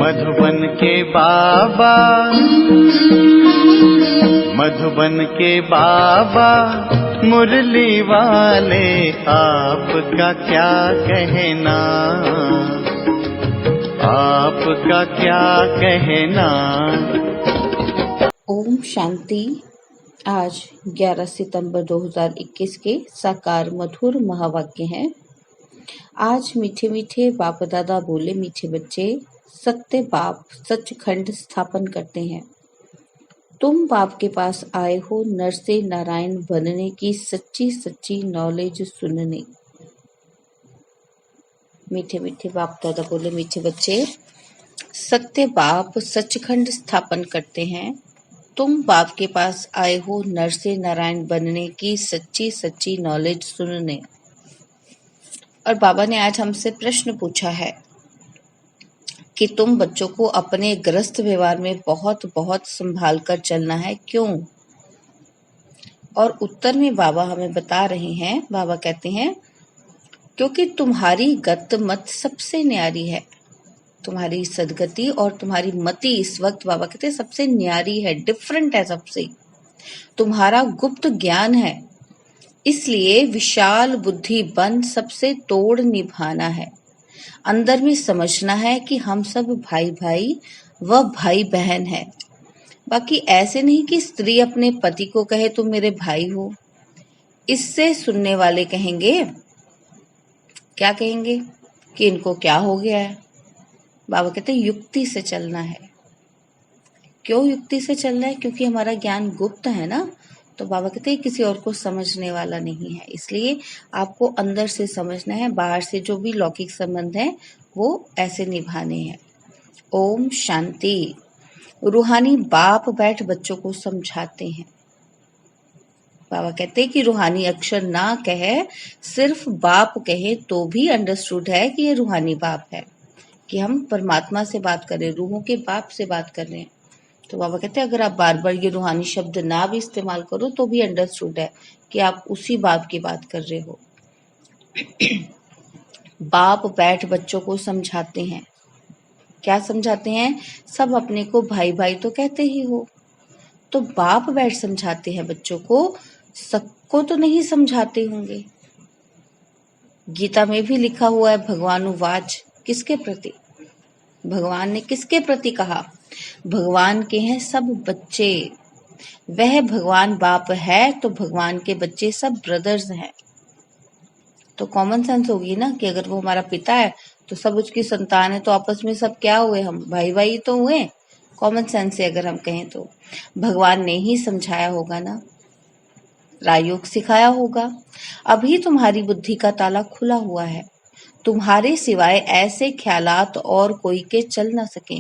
मधुबन के बाबा, मधुबन के बाबा मुरली वाले, आपका क्या कहना, आपका क्या कहना। ओम शांति। आज 11 सितंबर 2021 के साकार मधुर महावाक्य हैं। आज मीठे मीठे बाप दादा बोले, मीठे बच्चे सत्य बाप सचखंड स्थापन करते हैं। तुम बाप के पास आए हो नर से नारायण बनने की सच्ची सच्ची नॉलेज सुनने। मीठे मीठे बाप दादा बोले, मीठे बच्चे सत्य बाप सचखंड स्थापन करते हैं। तुम बाप के पास आए हो नर से नारायण बनने की सच्ची सच्ची नॉलेज सुनने। और बाबा ने आज हमसे प्रश्न पूछा है कि तुम बच्चों को अपने ग्रस्त व्यवहार में बहुत बहुत संभाल कर चलना है, क्यों? और उत्तर में बाबा हमें बता रहे हैं, बाबा कहते हैं क्योंकि तुम्हारी गत मत सबसे न्यारी है। तुम्हारी सदगति और तुम्हारी मति इस वक्त बाबा कहते हैं सबसे न्यारी है, डिफरेंट है सबसे। तुम्हारा गुप्त ज्ञान है, इसलिए विशाल बुद्धि बन सबसे तोड़ निभाना है। अंदर में समझना है कि हम सब भाई भाई व भाई बहन है। बाकी ऐसे नहीं कि स्त्री अपने पति को कहे तुम मेरे भाई हो। इससे सुनने वाले कहेंगे, क्या कहेंगे कि इनको क्या हो गया है। बाबा कहते हैं युक्ति से चलना है। क्यों युक्ति से चलना है? क्योंकि हमारा ज्ञान गुप्त है ना। तो बाबा कहते हैं किसी और को समझने वाला नहीं है, इसलिए आपको अंदर से समझना है। बाहर से जो भी लौकिक संबंध है वो ऐसे निभाने हैं। ओम शांति। रूहानी बाप बैठ बच्चों को समझाते हैं। बाबा कहते हैं कि रूहानी अक्षर ना कहे, सिर्फ बाप कहे तो भी अंडरस्टूड है कि ये रूहानी बाप है, कि हम परमात्मा से बात कर रहे हैं, रूहों के बाप से बात कर रहे हैं। तो बाबा कहते हैं अगर आप बार बार ये रूहानी शब्द ना भी इस्तेमाल करो तो भी अंडरस्टूड है कि आप उसी बाप की बात कर रहे हो। बाप बैठ बच्चों को समझाते हैं। क्या समझाते हैं? सब अपने को भाई भाई तो कहते ही हो, तो बाप बैठ समझाते हैं बच्चों को। सबको तो नहीं समझाते होंगे। गीता में भी लिखा हुआ है भगवान उवाच, किसके प्रति? भगवान ने किसके प्रति कहा? भगवान के हैं सब बच्चे। वह भगवान बाप है तो भगवान के बच्चे सब ब्रदर्स हैं। तो कॉमन सेंस होगी ना कि अगर वो हमारा पिता है तो सब उसकी संतान है, तो आपस में सब क्या हुए? हम भाई भाई तो हुए। कॉमन सेंस से अगर हम कहें तो भगवान ने ही समझाया होगा ना, राजयोग सिखाया होगा। अभी तुम्हारी बुद्धि का ताला खुला हुआ है, तुम्हारे सिवाय ऐसे ख्यालात और कोई के चल ना सके।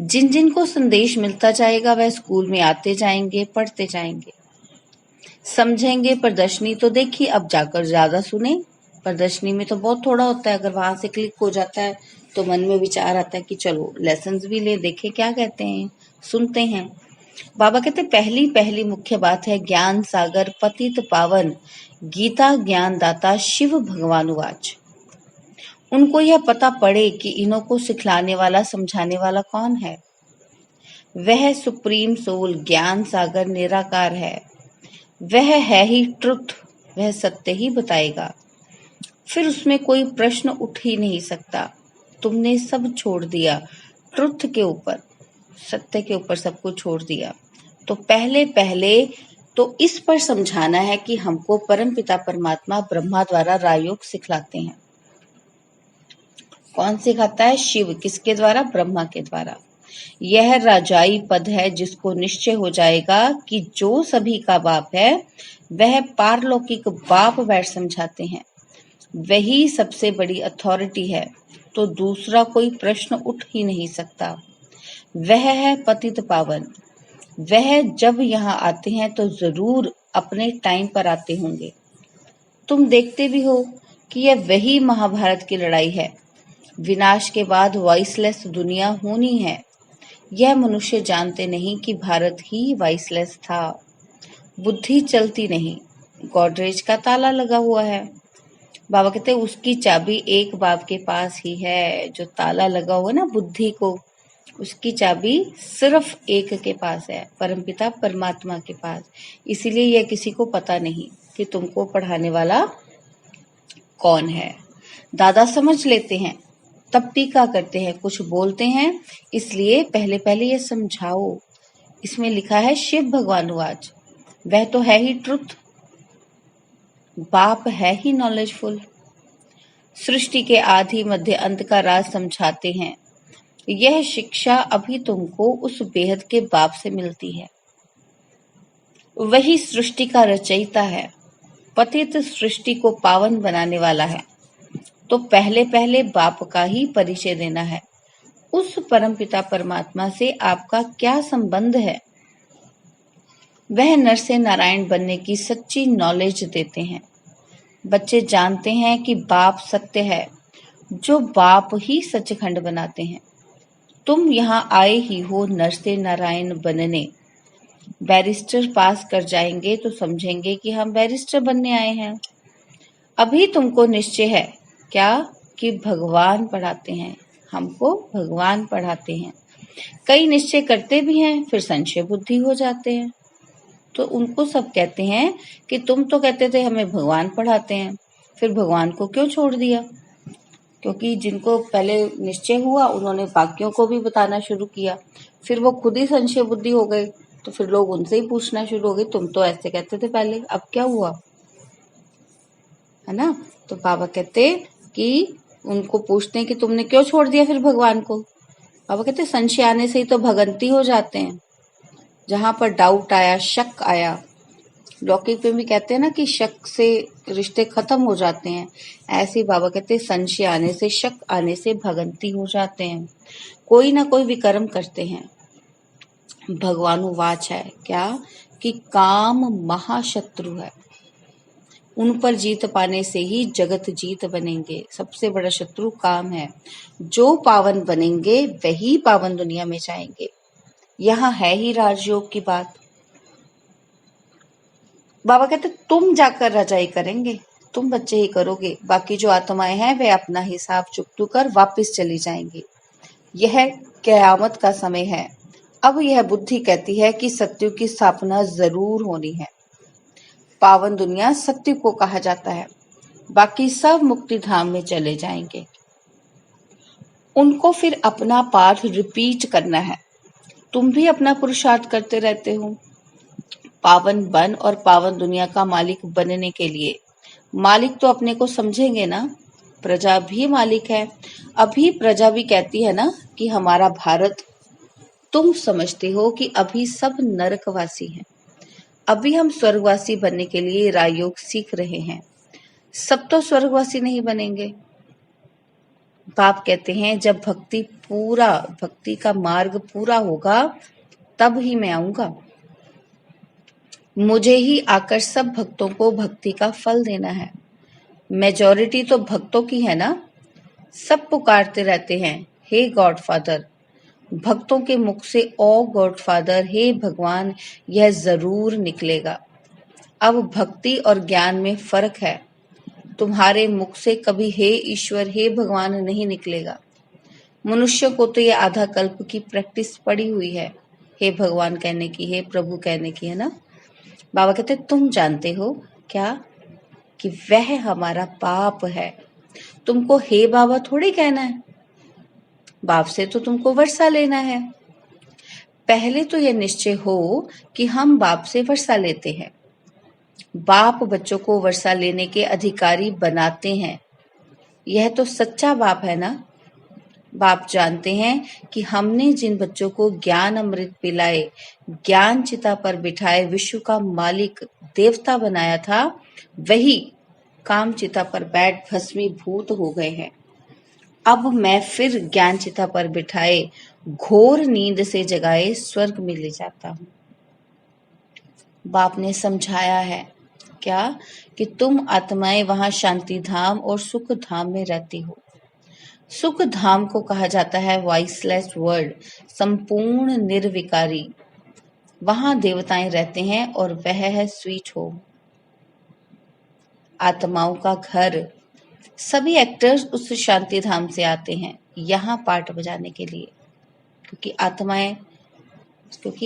जिन जिन को संदेश मिलता जाएगा वह स्कूल में आते जाएंगे, पढ़ते जाएंगे, समझेंगे। प्रदर्शनी तो देखी, अब जाकर ज्यादा सुने। प्रदर्शनी में तो बहुत थोड़ा होता है, अगर वहां से क्लिक हो जाता है तो मन में विचार आता है कि चलो लेसन्स भी ले, देखे क्या कहते हैं, सुनते हैं। बाबा कहते पहली पहली मुख्य बात है ज्ञान सागर पतित पावन गीता ज्ञान दाता शिव भगवान उवाच। उनको यह पता पड़े कि इन्हों को सिखलाने वाला समझाने वाला कौन है। वह सुप्रीम सोल ज्ञान सागर निराकार है। वह है ही ट्रुथ, वह सत्य ही बताएगा। फिर उसमें कोई प्रश्न उठ ही नहीं सकता। तुमने सब छोड़ दिया, ट्रुथ के ऊपर, सत्य के ऊपर सबको छोड़ दिया। तो पहले पहले तो इस पर समझाना है कि हमको परम पिता परमात्मा ब्रह्मा द्वारा राजयोग सिखलाते हैं। कौन सिखाता है? शिव। किसके द्वारा? ब्रह्मा के द्वारा। यह राजाई पद है जिसको निश्चय हो जाएगा कि जो सभी का बाप है वह पारलौकिक बाप बैठ समझाते हैं, वही सबसे बड़ी अथॉरिटी है। तो दूसरा कोई प्रश्न उठ ही नहीं सकता। वह है पतित पावन। वह जब यहाँ आते हैं तो जरूर अपने टाइम पर आते होंगे। तुम देखते भी हो कि यह वही महाभारत की लड़ाई है। विनाश के बाद वॉइसलेस दुनिया होनी है। यह मनुष्य जानते नहीं कि भारत ही वॉइसलेस था। बुद्धि चलती नहीं, गॉडरेज का ताला लगा हुआ है। बाबा कहते हैं उसकी चाबी एक बाप के पास ही है। जो ताला लगा हुआ ना बुद्धि को, उसकी चाबी सिर्फ एक के पास है, परमपिता परमात्मा के पास। इसीलिए यह किसी को पता नहीं कि तुमको पढ़ाने वाला कौन है। दादा समझ लेते हैं, तब टीका करते हैं, कुछ बोलते हैं, इसलिए पहले पहले ये समझाओ। इसमें लिखा है शिव भगवानुवाच, वह तो है ही ट्रुथ, बाप है ही नॉलेजफुल। सृष्टि के आदि मध्य अंत का राज समझाते हैं। यह शिक्षा अभी तुमको उस बेहद के बाप से मिलती है। वही सृष्टि का रचयिता है, पतित सृष्टि को पावन बनाने वाला है। तो पहले पहले बाप का ही परिचय देना है। उस परमपिता परमात्मा से आपका क्या संबंध है? वह नर से नारायण बनने की सच्ची नॉलेज देते हैं। बच्चे जानते हैं कि बाप सत्य है, जो बाप ही सचखंड बनाते हैं। तुम यहाँ आए ही हो नर से नारायण बनने। बैरिस्टर पास कर जाएंगे तो समझेंगे कि हम बैरिस्टर बनने आए हैं। अभी तुमको निश्चय है क्या कि भगवान पढ़ाते हैं, हमको भगवान पढ़ाते हैं। कई निश्चय करते भी हैं, फिर संशय बुद्धि हो जाते हैं। तो उनको सब कहते हैं कि तुम तो कहते थे हमें भगवान पढ़ाते हैं, फिर भगवान को क्यों छोड़ दिया? क्योंकि जिनको पहले निश्चय हुआ उन्होंने बाकियों को भी बताना शुरू किया, फिर वो खुद ही संशय बुद्धि हो गए। तो फिर लोग उनसे ही पूछना शुरू हो गए, तुम तो ऐसे कहते थे पहले, अब क्या हुआ? है ना? तो बाबा कहते कि उनको पूछते हैं कि तुमने क्यों छोड़ दिया फिर भगवान को? बाबा कहते संशय आने से ही तो भगंती हो जाते हैं। जहां पर डाउट आया, शक आया, लौकिक में भी कहते हैं ना कि शक से रिश्ते खत्म हो जाते हैं। ऐसे बाबा कहते हैं संशय आने से, शक आने से भगंती हो जाते हैं, कोई ना कोई विकर्म करते हैं। भगवानुवाच है क्या कि काम महाशत्रु है, उन पर जीत पाने से ही जगत जीत बनेंगे। सबसे बड़ा शत्रु काम है। जो पावन बनेंगे वही पावन दुनिया में जाएंगे। यहाँ है ही राजयोग की बात। बाबा कहते तुम जाकर रजाई करेंगे, तुम बच्चे ही करोगे, बाकी जो आत्माएं हैं वे अपना हिसाब चुकतू कर वापिस चली जाएंगी। यह कयामत का समय है। अब यह बुद्धि कहती है कि सत्य की स्थापना जरूर होनी है। पावन दुनिया सत्य को कहा जाता है, बाकी सब मुक्ति धाम में चले जाएंगे। उनको फिर अपना पाठ रिपीट करना है। तुम भी अपना पुरुषार्थ करते रहते हो पावन बन और पावन दुनिया का मालिक बनने के लिए। मालिक तो अपने को समझेंगे ना, प्रजा भी मालिक है। अभी प्रजा भी कहती है ना कि हमारा भारत। तुम समझते हो कि अभी सब नरकवासी हैं, अभी हम स्वर्गवासी बनने के लिए राजयोग सीख रहे हैं। सब तो स्वर्गवासी नहीं बनेंगे। बाप कहते हैं जब भक्ति का मार्ग पूरा होगा तब ही मैं आऊंगा। मुझे ही आकर सब भक्तों को भक्ति का फल देना है। मेजॉरिटी तो भक्तों की है ना। सब पुकारते रहते हैं हे गॉड फादर। भक्तों के मुख से ओ गॉड फादर, हे भगवान, यह जरूर निकलेगा। अब भक्ति और ज्ञान में फर्क है। तुम्हारे मुख से कभी हे ईश्वर, हे भगवान नहीं निकलेगा। मनुष्य को तो ये आधा कल्प की प्रैक्टिस पड़ी हुई है, हे भगवान कहने की, हे प्रभु कहने की, है ना। बाबा कहते तुम जानते हो क्या कि वह हमारा पाप है। तुमको हे बाबा थोड़ी कहना है, बाप से तो तुमको वर्षा लेना है। पहले तो यह निश्चय हो कि हम बाप से वर्षा लेते हैं। बाप बच्चों को वर्षा लेने के अधिकारी बनाते हैं। यह तो सच्चा बाप है ना। बाप जानते हैं कि हमने जिन बच्चों को ज्ञान अमृत पिलाए, ज्ञान चिता पर बिठाए, विश्व का मालिक देवता बनाया था, वही काम चिता पर बैठ भस्मीभूत हो गए हैं। अब मैं फिर ज्ञान चिता पर बिठाए घोर नींद से जगाए स्वर्ग में ले जाता हूँ। बाप ने समझाया है क्या कि तुम आत्माएं वहां शांति धाम और सुख धाम में रहती हो। सुख धाम को कहा जाता है वॉइसलेस वर्ल्ड, संपूर्ण निर्विकारी। वहां देवताएं रहते हैं और वह है स्वीट होम, आत्माओं का घर। सभी एक्टर्स उस शांति धाम से आते हैं यहाँ पार्ट बजाने के लिए, क्योंकि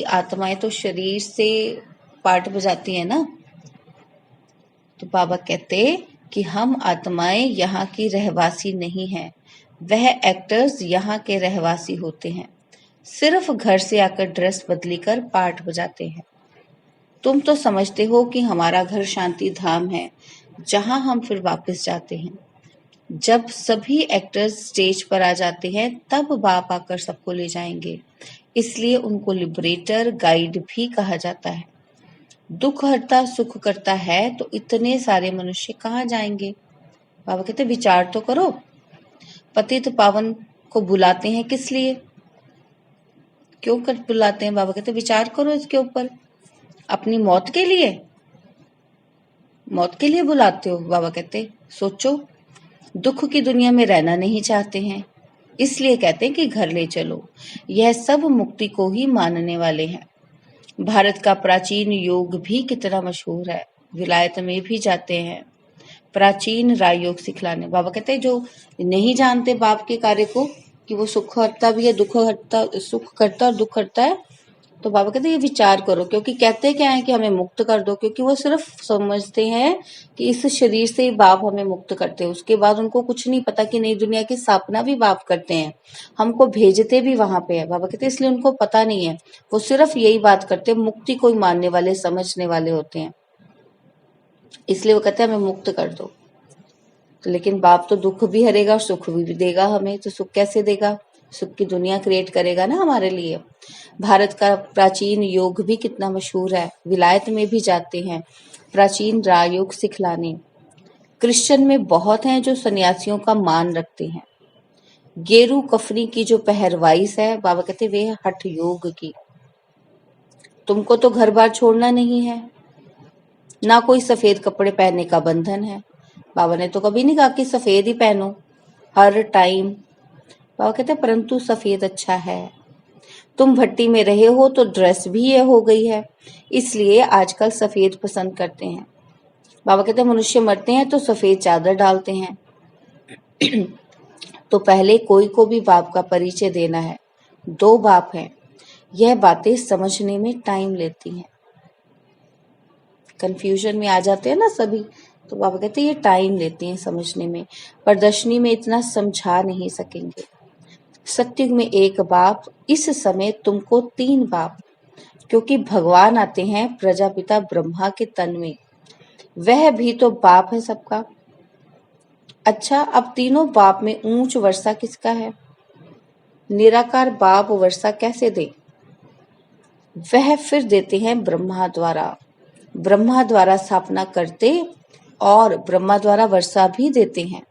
आत्माएं तो शरीर से पार्ट बजाती है ना। तो बाबा कहते कि हम आत्माएं यहाँ की रहवासी नहीं हैं, वह एक्टर्स यहाँ के रहवासी होते हैं, सिर्फ घर से आकर ड्रेस बदली कर पार्ट बजाते हैं। तुम तो समझते हो कि हमारा घर शांति धाम है, जहाँ हम फिर वापस जाते हैं। जब सभी एक्टर्स स्टेज पर आ जाते हैं तब बाप आकर सबको ले जाएंगे, इसलिए उनको लिबरेटर गाइड भी कहा जाता है। दुख हरता सुख करता है तो इतने सारे मनुष्य कहाँ जाएंगे? बाबा कहते विचार तो करो, पतित पावन को बुलाते हैं किस लिए, क्यों कर बुलाते हैं? बाबा कहते विचार करो इसके ऊपर। अपनी मौत के लिए? मौत के लिए बुलाते हो? बाबा कहते सोचो, दुख की दुनिया में रहना नहीं चाहते हैं, इसलिए कहते हैं कि घर ले चलो। यह सब मुक्ति को ही मानने वाले हैं। भारत का प्राचीन योग भी कितना मशहूर है, विलायत में भी जाते हैं प्राचीन राजयोग सिखलाने। बाबा कहते हैं जो नहीं जानते बाप के कार्य को कि वो सुख हरता भी है, सुख करता और दुख हरता है, तो बाबा कहते हैं ये विचार करो। क्योंकि कहते क्या है कि हमें मुक्त कर दो, क्योंकि वो सिर्फ समझते हैं कि इस शरीर से ही बाप हमें मुक्त करते हैं, उसके बाद उनको कुछ नहीं पता कि नई दुनिया की स्थापना भी बाप करते हैं, हमको भेजते भी वहां पे है। बाबा कहते हैं इसलिए उनको पता नहीं है, वो सिर्फ यही बात करते हैं, मुक्ति को ही मानने वाले समझने वाले होते हैं, इसलिए वो कहते हैं हमें मुक्त कर दो। तो लेकिन बाप तो दुख भी हरेगा और सुख भी देगा हमें, तो सुख कैसे देगा? सुख की दुनिया क्रिएट करेगा ना हमारे लिए। भारत का प्राचीन योग भी कितना मशहूर है, विलायत में भी जाते हैं प्राचीन राजयोग सिखलाने। क्रिश्चियन में बहुत हैं जो सन्यासियों का मान रखते हैं। गेरू कफनी की जो पहरवाइश है, बाबा कहते वे है हठ योग की। तुमको तो घर बार छोड़ना नहीं है, ना कोई सफेद कपड़े पहनने का बंधन है। बाबा ने तो कभी नहीं कहा कि सफेद ही पहनो हर टाइम। बाबा कहते परंतु सफेद अच्छा है। तुम भट्टी में रहे हो तो ड्रेस भी ये हो गई है, इसलिए आजकल सफेद पसंद करते हैं। बाबा कहते मनुष्य मरते हैं तो सफेद चादर डालते हैं। तो पहले कोई को भी बाप का परिचय देना है। 2 बाप हैं, यह बातें समझने में टाइम लेती हैं। कंफ्यूजन में आ जाते हैं ना सभी, तो बाबा कहते ये टाइम लेती हैं समझने में, प्रदर्शनी में इतना समझा नहीं सकेंगे। सत्युग में 1 बाप, इस समय तुमको 3 बाप, क्योंकि भगवान आते हैं प्रजापिता ब्रह्मा के तन में, वह भी तो बाप है सबका। अच्छा, अब तीनों बाप में ऊंच वर्षा किसका है? निराकार बाप वर्षा कैसे दे? वह फिर देते हैं ब्रह्मा द्वारा। ब्रह्मा द्वारा स्थापना करते और ब्रह्मा द्वारा वर्षा भी देते हैं।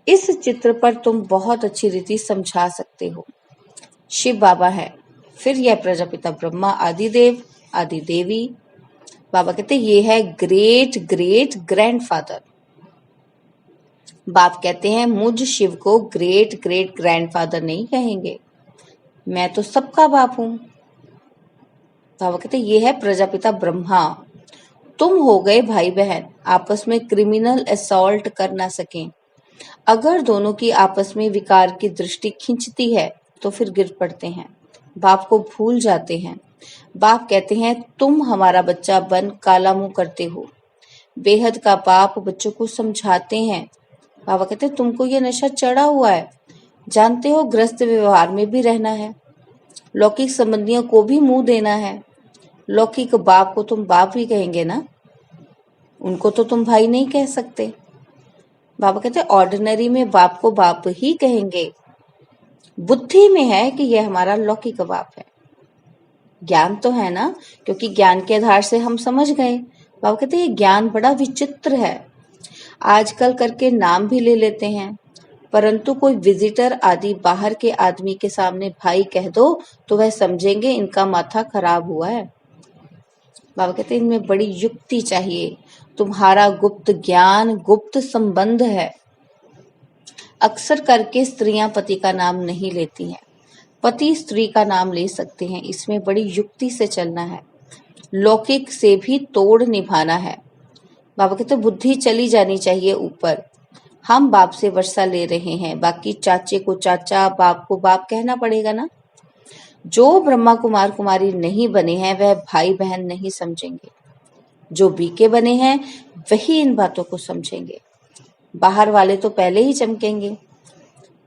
इस चित्र पर तुम बहुत अच्छी रीति समझा सकते हो। शिव बाबा है, फिर यह प्रजापिता ब्रह्मा, आदिदेव, आदि देवी। बाबा कहते ये है ग्रेट ग्रेट ग्रैंडफादर। बाप कहते हैं मुझ शिव को ग्रेट ग्रेट ग्रैंडफादर नहीं कहेंगे, मैं तो सबका बाप हूं। बाबा कहते ये है प्रजापिता ब्रह्मा। तुम हो गए भाई बहन, आपस में क्रिमिनल असॉल्ट कर ना सकें। अगर दोनों की आपस में विकार की दृष्टि खिंचती है तो फिर गिर पड़ते हैं, बाप को भूल जाते हैं। बाप कहते हैं तुम हमारा बच्चा बन काला मुंह करते हो। बेहद का बाप बच्चों को समझाते हैं। बाबा कहते हैं तुमको ये नशा चढ़ा हुआ है, जानते हो ग्रस्त व्यवहार में भी रहना है, लौकिक संबंधियों को भी मुंह देना है। लौकिक बाप को तुम बाप ही कहेंगे ना, उनको तो तुम भाई नहीं कह सकते। बाबा कहते ऑर्डिनरी में बाप को बाप ही कहेंगे, बुद्धि में है कि यह हमारा लौकिक बाप है। ज्ञान तो है ना, क्योंकि ज्ञान के आधार से हम समझ गए। बाबा कहते ये ज्ञान बड़ा विचित्र है, आजकल करके नाम भी ले लेते हैं, परंतु कोई विजिटर आदि बाहर के आदमी के सामने भाई कह दो तो वह समझेंगे इनका माथा खराब हुआ है। बाबा कहते इनमें बड़ी युक्ति चाहिए, तुम्हारा गुप्त ज्ञान गुप्त संबंध है। अक्सर करके स्त्रियां पति का नाम नहीं लेती हैं, पति स्त्री का नाम ले सकते हैं, इसमें बड़ी युक्ति से चलना है, लौकिक से भी तोड़ निभाना है। बाबा कहते बुद्धि चली जानी चाहिए ऊपर, हम बाप से वर्षा ले रहे हैं, बाकी चाचे को चाचा, बाप को बाप कहना पड़ेगा ना। जो ब्रह्मा कुमार कुमारी नहीं बने हैं वह भाई बहन नहीं समझेंगे, जो बीके बने हैं वही इन बातों को समझेंगे। बाहर वाले तो पहले ही चमकेंगे।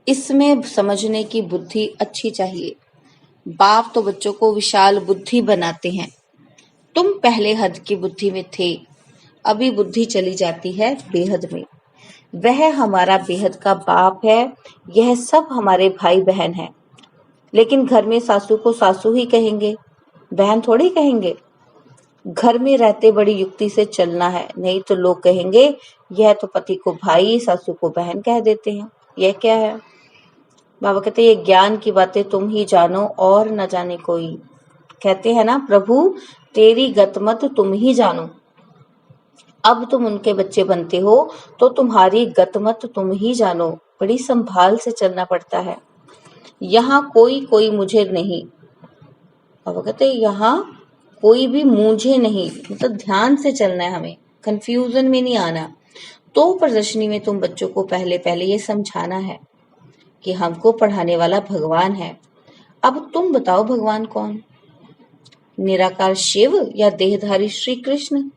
इसमें समझने की बुद्धि अच्छी चाहिए। बाप तो बच्चों को विशाल बुद्धि बनाते हैं। तुम पहले हद की बुद्धि में थे, अभी बुद्धि चली जाती है बेहद में। वह हमारा बेहद का बाप है, यह सब हमारे भाई बहन हैं। लेकिन घर में सासू को सासू ही कहेंगे, बहन थोड़ी कहेंगे। घर में रहते बड़ी युक्ति से चलना है, नहीं तो लोग कहेंगे यह तो पति को भाई सासू को बहन कह देते हैं, यह क्या है। बाबा कहते ये ज्ञान की बातें तुम ही जानो और न जाने कोई। कहते हैं ना, प्रभु तेरी गतमत तुम ही जानो। अब तुम उनके बच्चे बनते हो तो तुम्हारी गतमत तुम ही जानो। बड़ी संभाल से चलना पड़ता है। यहाँ कोई कोई मुझे नहीं। बाबा कहते यहाँ कोई भी मुझे नहीं, मतलब ध्यान से चलना है हमें, कंफ्यूजन में नहीं आना। तो प्रदर्शनी में तुम बच्चों को पहले पहले ये समझाना है कि हमको पढ़ाने वाला भगवान है। अब तुम बताओ भगवान कौन, निराकार शिव या देहधारी श्री कृष्ण।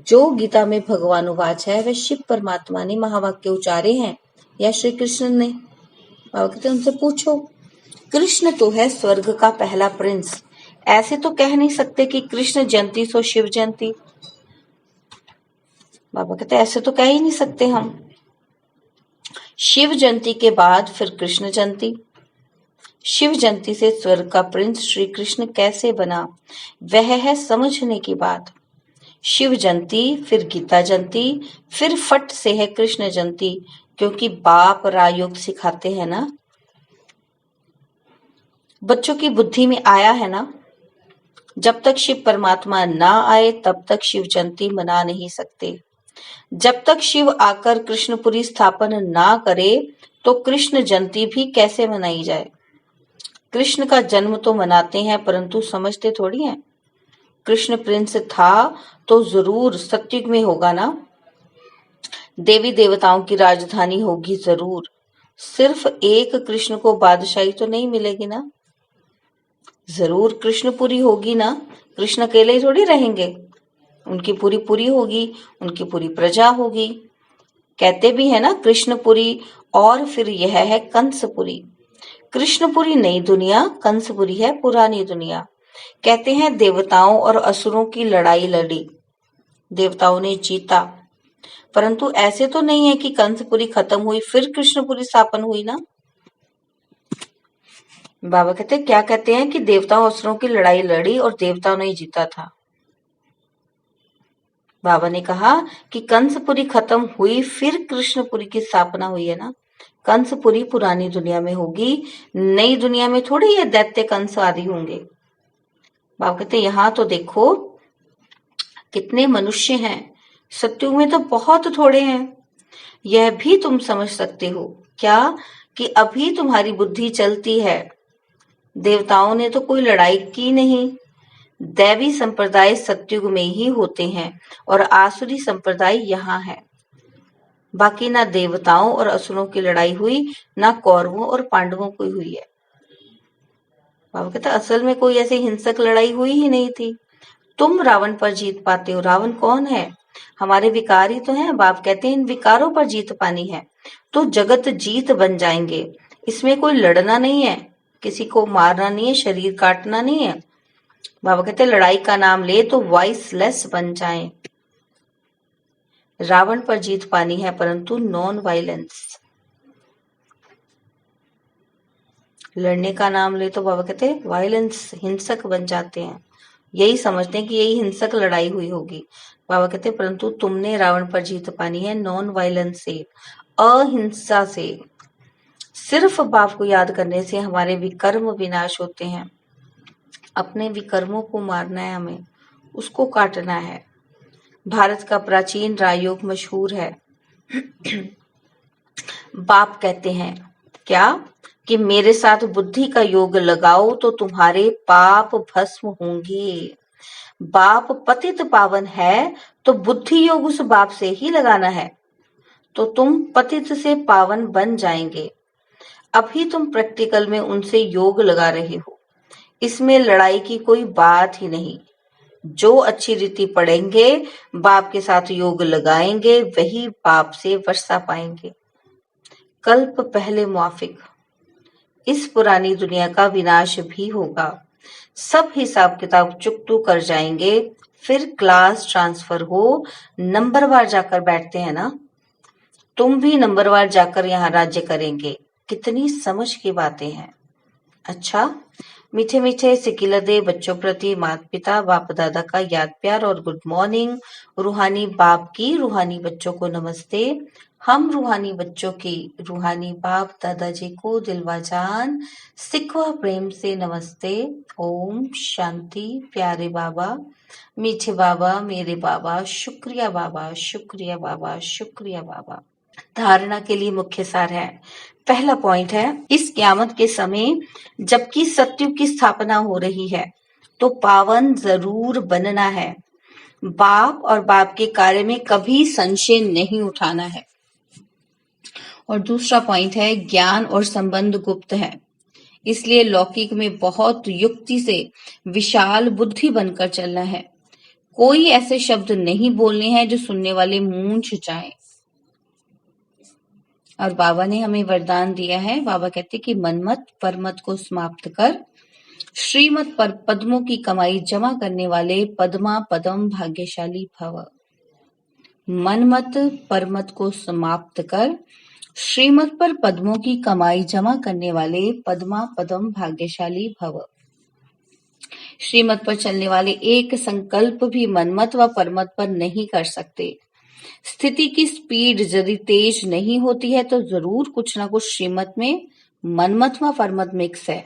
जो गीता में भगवान उवाच है वह शिव परमात्मा ने महावाक्य उच्चारे हैं या श्री कृष्ण ने। बाबा कहते उनसे पूछो। कृष्ण तो है स्वर्ग का पहला प्रिंस। ऐसे तो कह नहीं सकते कि कृष्ण जयंती सो शिव जयंती। बाबा कहते ऐसे तो कह ही नहीं सकते हम। शिव जयंती के बाद फिर कृष्ण जयंती। शिव जयंती से स्वर्ग का प्रिंस श्री कृष्ण कैसे बना, वह है समझने की बात। शिव जयंती, फिर गीता जयंती, फिर फट से है कृष्ण जयंती, क्योंकि बाप रायोग सिखाते हैं ना। बच्चों की बुद्धि में आया है ना, जब तक शिव परमात्मा ना आए तब तक शिव जयंती मना नहीं सकते। जब तक शिव आकर कृष्णपुरी स्थापन ना करे तो कृष्ण जयंती भी कैसे मनाई जाए। कृष्ण का जन्म तो मनाते हैं परंतु समझते थोड़ी हैं। कृष्ण प्रिंस था तो जरूर सत्युग में होगा ना। देवी देवताओं की राजधानी होगी जरूर। सिर्फ एक कृष्ण को बादशाही तो नहीं मिलेगी ना, जरूर कृष्णपुरी होगी ना। कृष्ण अकेले ही थोड़ी रहेंगे, उनकी पूरी पूरी होगी, उनकी पूरी प्रजा होगी। कहते भी है ना कृष्णपुरी, और फिर यह है कंसपुरी। कृष्णपुरी नई दुनिया, कंसपुरी है पुरानी दुनिया। कहते हैं देवताओं और असुरों की लड़ाई लड़ी, देवताओं ने जीता, परंतु ऐसे तो नहीं है कि कंसपुरी खत्म हुई फिर कृष्णपुरी स्थापन हुई ना। बाबा कहते क्या कहते हैं कि देवताओं असुरों की लड़ाई लड़ी और देवताओं ने जीता था। बाबा ने कहा कि कंसपुरी खत्म हुई फिर कृष्णपुरी की स्थापना हुई है ना। कंसपुरी पुरानी दुनिया में होगी, नई दुनिया में थोड़ी ये दैत्य कंस आदि होंगे। बाबा कहते यहाँ तो देखो कितने मनुष्य हैं, सत्युग में तो बहुत थोड़े हैं। यह भी तुम समझ सकते हो क्या कि अभी तुम्हारी बुद्धि चलती है। देवताओं ने तो कोई लड़ाई की नहीं। दैवी संप्रदाय सत्युग में ही होते हैं और आसुरी संप्रदाय यहाँ है। बाकी ना देवताओं और असुरों की लड़ाई हुई, ना कौरवों और पांडवों की हुई है। बाबा कहते असल में कोई ऐसी हिंसक लड़ाई हुई ही नहीं थी। तुम रावण पर जीत पाते हो। रावण कौन है? हमारे विकार ही तो हैं। बाप कहते हैं इन विकारों पर जीत पानी है तो जगत जीत बन जाएंगे। इसमें कोई लड़ना नहीं है, किसी को मारना नहीं है, शरीर काटना नहीं है। बाबा कहते लड़ाई का नाम ले तो वॉइसलेस बन जाएं। रावण पर जीत पानी है परंतु नॉन वायलेंस। लड़ने का नाम ले तो बाबा कहते वायलेंस, हिंसक बन जाते हैं। यही समझते हैं कि यही हिंसक लड़ाई हुई होगी। बाबा कहते परंतु तुमने रावण पर जीत पानी है नॉन वायलेंस से, अहिंसा से। सिर्फ बाप को याद करने से हमारे विकर्म विनाश होते हैं। अपने विकर्मों को मारना है हमें, उसको काटना है। भारत का प्राचीन राजयोग मशहूर है। बाप कहते हैं क्या कि मेरे साथ बुद्धि का योग लगाओ तो तुम्हारे पाप भस्म होंगे। बाप पतित पावन है तो बुद्धि योग उस बाप से ही लगाना है। तो तुम पतित से पावन बन जाएंगे। अभी तुम प्रैक्टिकल में उनसे योग लगा रहे हो, इसमें लड़ाई की कोई बात ही नहीं। जो अच्छी रीति पढ़ेंगे, बाप के साथ योग लगाएंगे, वही बाप से वर्षा पाएंगे। कल्प पहले मुआफिक, इस पुरानी दुनिया का विनाश भी होगा। सब हिसाब किताब चुकतू कर जाएंगे, फिर क्लास ट्रांसफर हो, नंबरवार जाकर बैठते हैं ना। तुम भी नंबरवार जाकर यहाँ राज्य करेंगे। कितनी समझ की बातें हैं। अच्छा, मीठे मीठे सिकिलदे बच्चों प्रति माता पिता बाप दादा का याद प्यार और गुड मॉर्निंग। रूहानी बाप की रूहानी बच्चों को नमस्ते। हम रूहानी बच्चों की रूहानी बाप दादाजी को दिलवा जान सिखवा प्रेम से नमस्ते। ओम शांति। प्यारे बाबा, मीठे बाबा, मेरे बाबा, शुक्रिया बाबा, शुक्रिया बाबा, शुक्रिया बाबा। धारणा के लिए मुख्य सार है। पहला पॉइंट है, इस क़यामत के समय जबकि सत्युग की स्थापना हो रही है, तो पावन जरूर बनना है। बाप और बाप के कार्य में कभी संशय नहीं उठाना है। और दूसरा पॉइंट है, ज्ञान और संबंध गुप्त है, इसलिए लौकिक में बहुत युक्ति से विशाल बुद्धि बनकर चलना है। कोई ऐसे शब्द नहीं बोलने हैं जो सुनने वाले मूंछ जाएं। और बाबा ने हमें वरदान दिया है। बाबा कहते कि मनमत परमत को समाप्त कर श्रीमत पर पद्मों की कमाई जमा करने वाले पद्मा पदम भाग्यशाली भव। मनमत परमत को समाप्त कर श्रीमत पर पद्मों की कमाई जमा करने वाले पद्मा पदम भाग्यशाली भव। श्रीमत पर चलने वाले एक संकल्प भी मनमत व परमत पर नहीं कर सकते। स्थिति की स्पीड यदि तेज नहीं होती है तो जरूर कुछ ना कुछ श्रीमत में मनमत व परमत मिक्स है।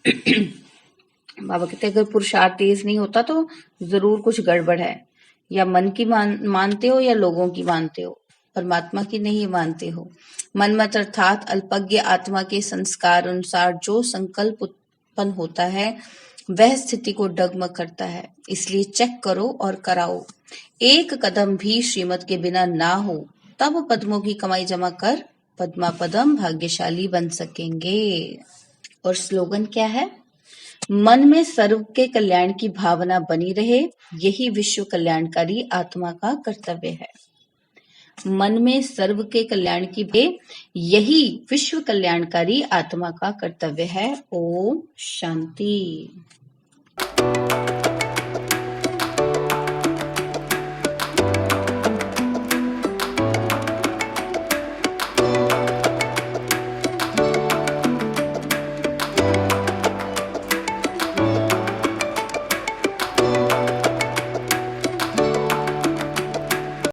बाबा कहते हैं अगर पुरुषार्थ तेज नहीं होता तो जरूर कुछ गड़बड़ है। या मन की मानते हो या लोगों की मानते हो, परमात्मा की नहीं मानते हो। मनमत अर्थात अल्पज्ञ आत्मा के संस्कार अनुसार जो संकल्प उत्पन्न होता है वह स्थिति को डगमग करता है। इसलिए चेक करो और कराओ। एक कदम भी श्रीमत के बिना ना हो, तब पद्मों की कमाई जमा कर पद्मा पदम भाग्यशाली बन सकेंगे। और स्लोगन क्या है? मन में सर्व के कल्याण की भावना बनी रहे, यही विश्व कल्याणकारी आत्मा का कर्तव्य है। मन में सर्व के कल्याण की यही विश्व कल्याणकारी आत्मा का कर्तव्य है। ओम शांति।